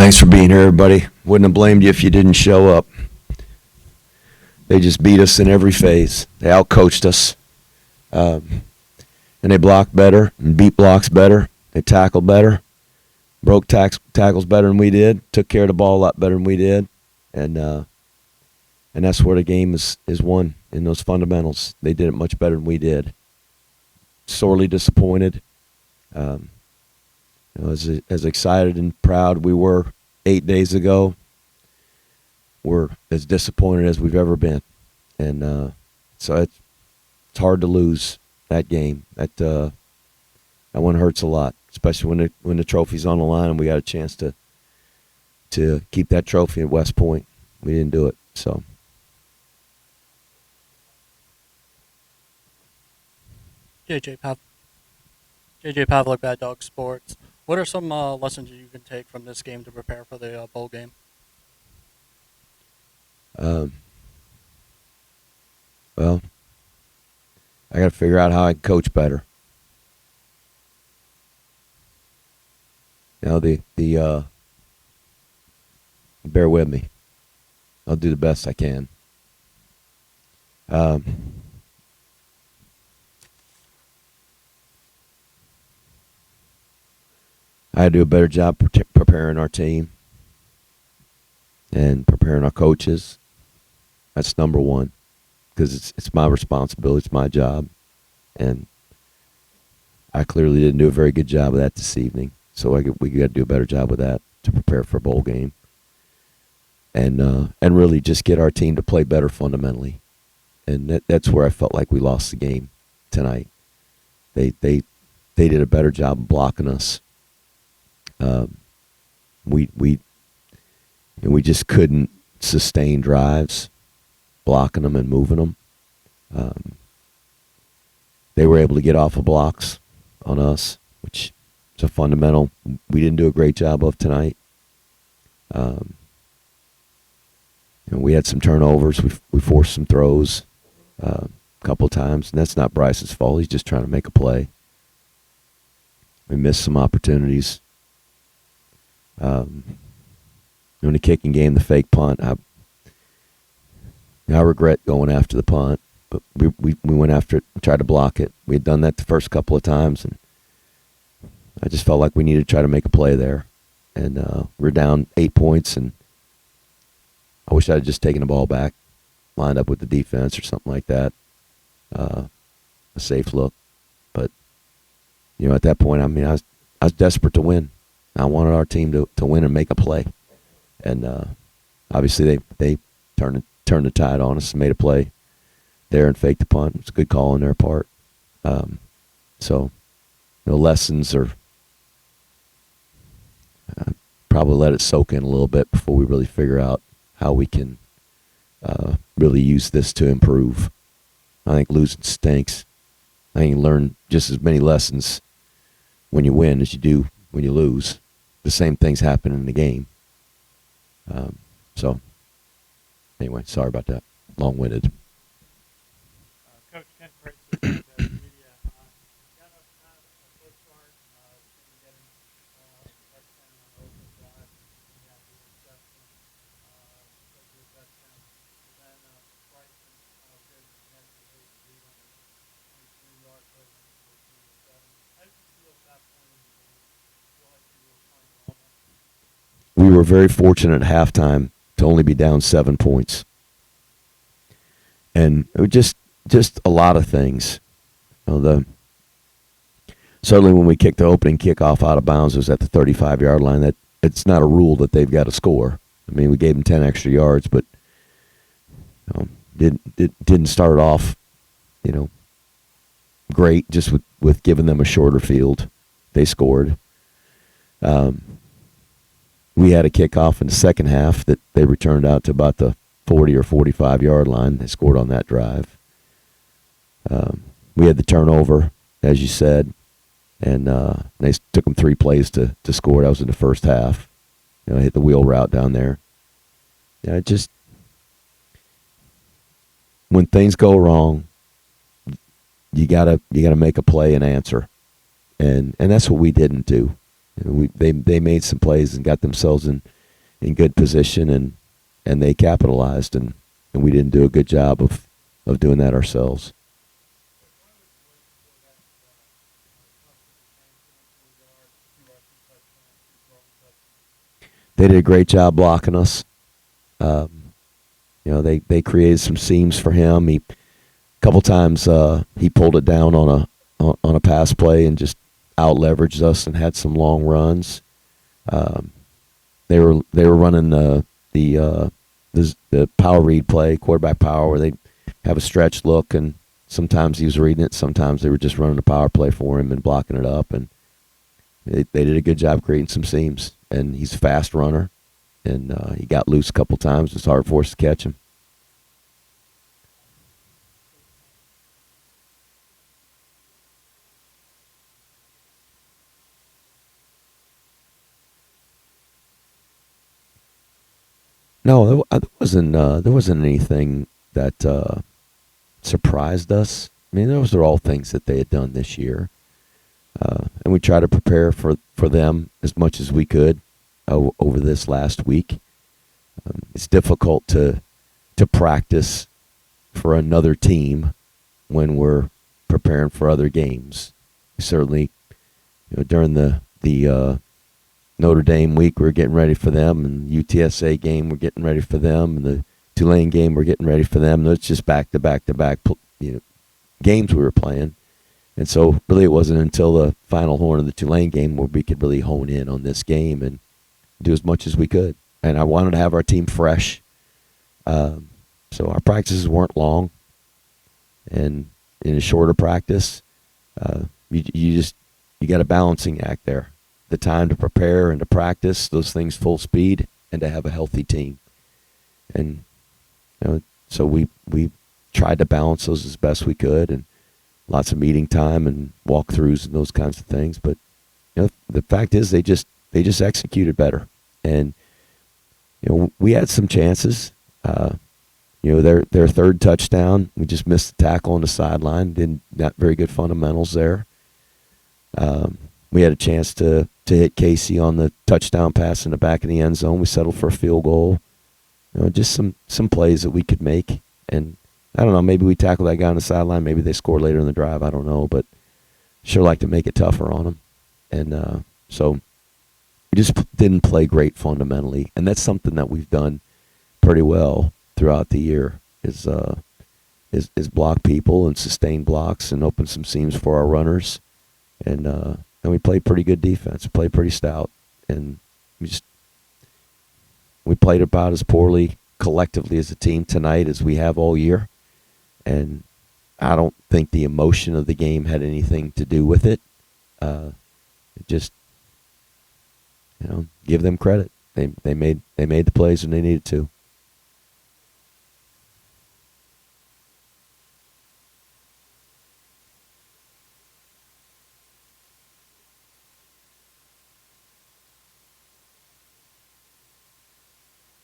Thanks for being here, everybody. Wouldn't have blamed you if you didn't show up. They just beat us in every phase. They outcoached us. And they blocked better and beat blocks better. They tackled better, broke tackles better than we did, took care of the ball a lot better than we did. And that's where the game is won, in those fundamentals. They did it much better than we did. Sorely disappointed. As excited and proud we were 8 days ago, we're as disappointed as we've ever been. And so it's hard to lose that game. That one hurts a lot, especially when the trophy's on the line and we got a chance to keep that trophy at West Point. We didn't do it. So JJ Pavlik, Bad Dog Sports. What are some lessons you can take from this game to prepare for the bowl game? Well, I got to figure out how I can coach better. Bear with me. I'll do the best I can. I had to do a better job preparing our team and preparing our coaches. That's number one, because it's my responsibility. It's my job, and I clearly didn't do a very good job of that this evening. So we got to do a better job with that to prepare for a bowl game, and really just get our team to play better fundamentally. And that's where I felt like we lost the game tonight. They did a better job of blocking us. We just couldn't sustain drives, blocking them and moving them. They were able to get off of blocks on us, which is a fundamental we didn't do a great job of tonight. We had some turnovers. We forced some throws a couple of times, and that's not Bryce's fault. He's just trying to make a play. We missed some opportunities. In the kicking game, the fake punt, I regret going after the punt, but we went after it and tried to block it. We had done that the first couple of times, and I just felt like we needed to try to make a play there. And we're down 8 points, and I wish I had just taken the ball back, lined up with the defense or something like that, a safe look. But at that point, I was desperate to win. I wanted our team to win and make a play, and obviously they turned the tide on us and made a play there and faked the punt. It was a good call on their part. So lessons are probably let it soak in a little bit before we really figure out how we can really use this to improve. I think losing stinks. I think you learn just as many lessons when you win as you do when you lose. The same things happen in the game. So, anyway, sorry about that. Long-winded. Coach Kent Grace with the media. Got a good start. Getting touchdown on the open drive. We had the interception. Good touchdown. Then Bryson did have the lead on the 23-yard play on the 14-7. How did you feel at that point in the game? Feel like you were playing well then? We were very fortunate at halftime to only be down 7 points. And it was just a lot of things. Certainly when we kicked the opening kickoff out of bounds, it was at the 35-yard line. That it's not a rule that they've got to score. I mean, we gave them 10 extra yards, but didn't start off, great. Just with giving them a shorter field, they scored. We had a kickoff in the second half that they returned out to about the 40 or 45-yard line. They scored on that drive. We had the turnover, as you said, and they took them 3 plays to score. That was in the first half. Hit the wheel route down there. When things go wrong, you gotta make a play and answer, and that's what we didn't do. They made some plays and got themselves in good position, and they capitalized, and we didn't do a good job of doing that ourselves. Why was you waiting for that tough defense, 24 yards, 2 rushing touchdowns, 2 throwing touchdowns? They did a great job blocking us. They created some seams for him. A couple times he pulled it down on a pass play and just out leveraged us and had some long runs. They were running the power read play, quarterback power, where they have a stretch look, and sometimes he was reading it, sometimes they were just running a power play for him and blocking it up, and they did a good job creating some seams. And he's a fast runner, and he got loose a couple times. It's hard for us to catch him. No, there wasn't anything that surprised us. I mean, those are all things that they had done this year, and we try to prepare for them as much as we could over this last week. It's difficult to practice for another team when we're preparing for other games. Certainly, during the Notre Dame week, we're getting ready for them, and UTSA game, we're getting ready for them, and the Tulane game, we're getting ready for them. It's just back to back to back, games we were playing, and so really it wasn't until the final horn of the Tulane game where we could really hone in on this game and do as much as we could. And I wanted to have our team fresh, so our practices weren't long, and in a shorter practice, you got a balancing act there. The time to prepare and to practice those things full speed, and to have a healthy team. And so we tried to balance those as best we could, and lots of meeting time and walkthroughs and those kinds of things. But the fact is they just executed better. And we had some chances. Their third touchdown, we just missed the tackle on the sideline. Not very good fundamentals there. We had a chance to hit Casey on the touchdown pass in the back of the end zone. We settled for a field goal. Just some plays that we could make. And I don't know, maybe we tackle that guy on the sideline. Maybe they score later in the drive. I don't know, but sure like to make it tougher on them. And so we just didn't play great fundamentally. And that's something that we've done pretty well throughout the year is block people and sustain blocks and open some seams for our runners. And we played pretty good defense. We played pretty stout, and we played about as poorly collectively as a team tonight as we have all year. And I don't think the emotion of the game had anything to do with it. Just give them credit. They made the plays when they needed to.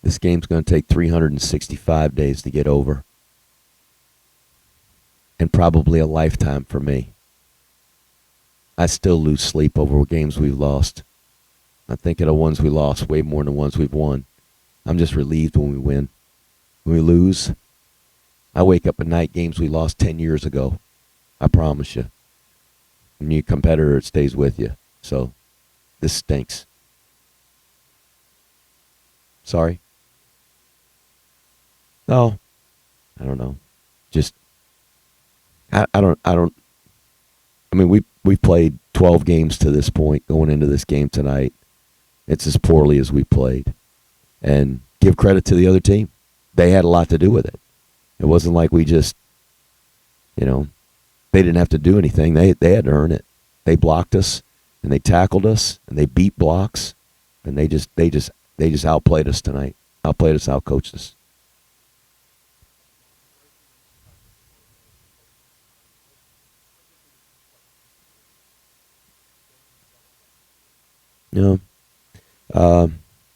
This game's going to take 365 days to get over, and probably a lifetime for me. I still lose sleep over games we've lost. I think of the ones we lost way more than the ones we've won. I'm just relieved when we win. When we lose, I wake up at night games we lost 10 years ago. I promise you. When you're a competitor, it stays with you. So, this stinks. Sorry? No, I don't know. Just, I mean, we've played 12 games to this point going into this game tonight. It's as poorly as we played. And give credit to the other team. They had a lot to do with it. It wasn't like we just, they didn't have to do anything. They had to earn it. They blocked us, and they tackled us, and they beat blocks, and they just outplayed us tonight. Outplayed us, outcoached us.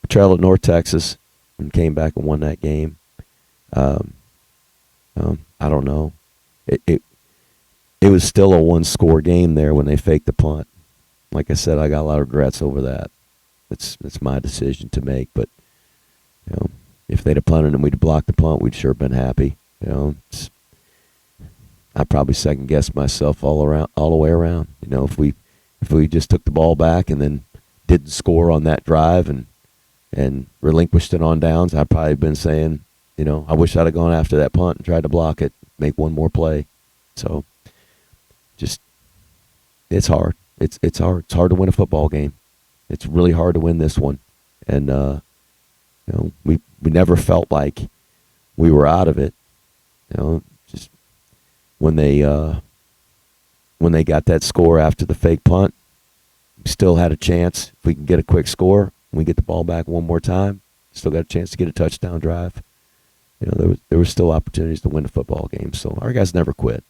Traveled to North Texas and came back and won that game. I don't know. It was still a one-score game there when they faked the punt. Like I said, I got a lot of regrets over that. It's my decision to make, but You know, if they'd have punted and we'd have blocked the punt, we'd sure been happy. You know, I probably second guessed myself all the way around. You know, if we just took the ball back and then didn't score on that drive and relinquished it on downs, I'd probably been saying, you know, I wish I'd have gone after that punt and tried to block it, make one more play. So, just it's hard. It's hard. It's hard to win a football game. It's really hard to win this one, and you know, we never felt like we were out of it. You know, just when they got that score after the fake punt, we still had a chance. If we can get a quick score, we get the ball back one more time, still got a chance to get a touchdown drive. You know, there were still opportunities to win the football game. So our guys never quit.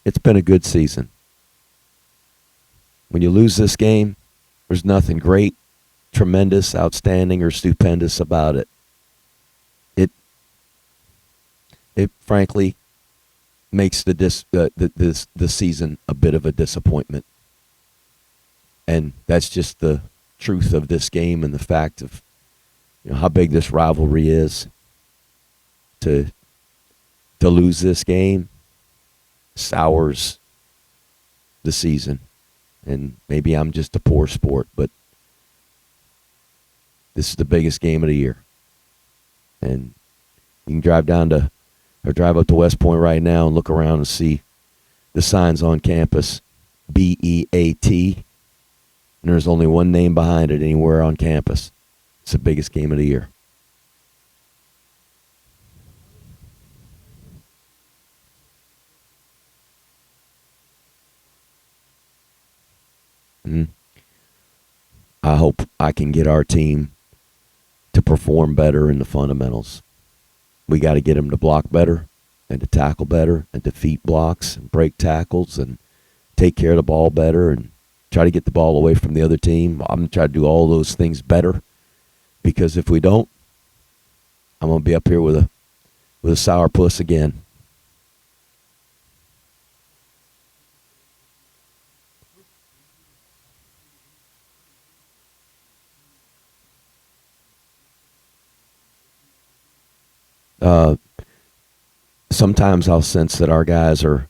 It's been a good season. When you lose this game, there's nothing great, tremendous, outstanding, or stupendous about it. It frankly makes the season a bit of a disappointment, and that's just the truth of this game and the fact of, you know, how big this rivalry is. To lose this game sours the season, and maybe I'm just a poor sport, but this is the biggest game of the year, and you can drive up to West Point right now and look around and see the signs on campus, BEAT, and there's only one name behind it anywhere on campus. It's the biggest game of the year. I hope I can get our team to perform better in the fundamentals. We got to get them to block better and to tackle better and defeat blocks and break tackles and take care of the ball better and try to get the ball away from the other team. I'm going to try to do all those things better, because if we don't, I'm going to be up here with a sourpuss again. Sometimes I'll sense that our guys are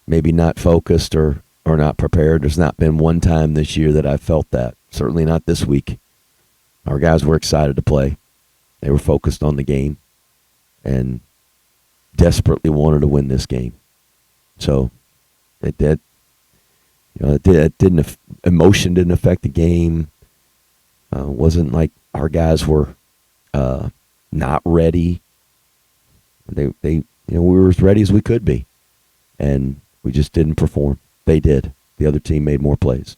maybe not focused or not prepared. There's not been one time this year that I felt that. Certainly not this week. Our guys were excited to play. They were focused on the game and desperately wanted to win this game. So it did. You know, emotion didn't affect the game. Wasn't like our guys were not ready. We were as ready as we could be, and we just didn't perform. They did. The other team made more plays.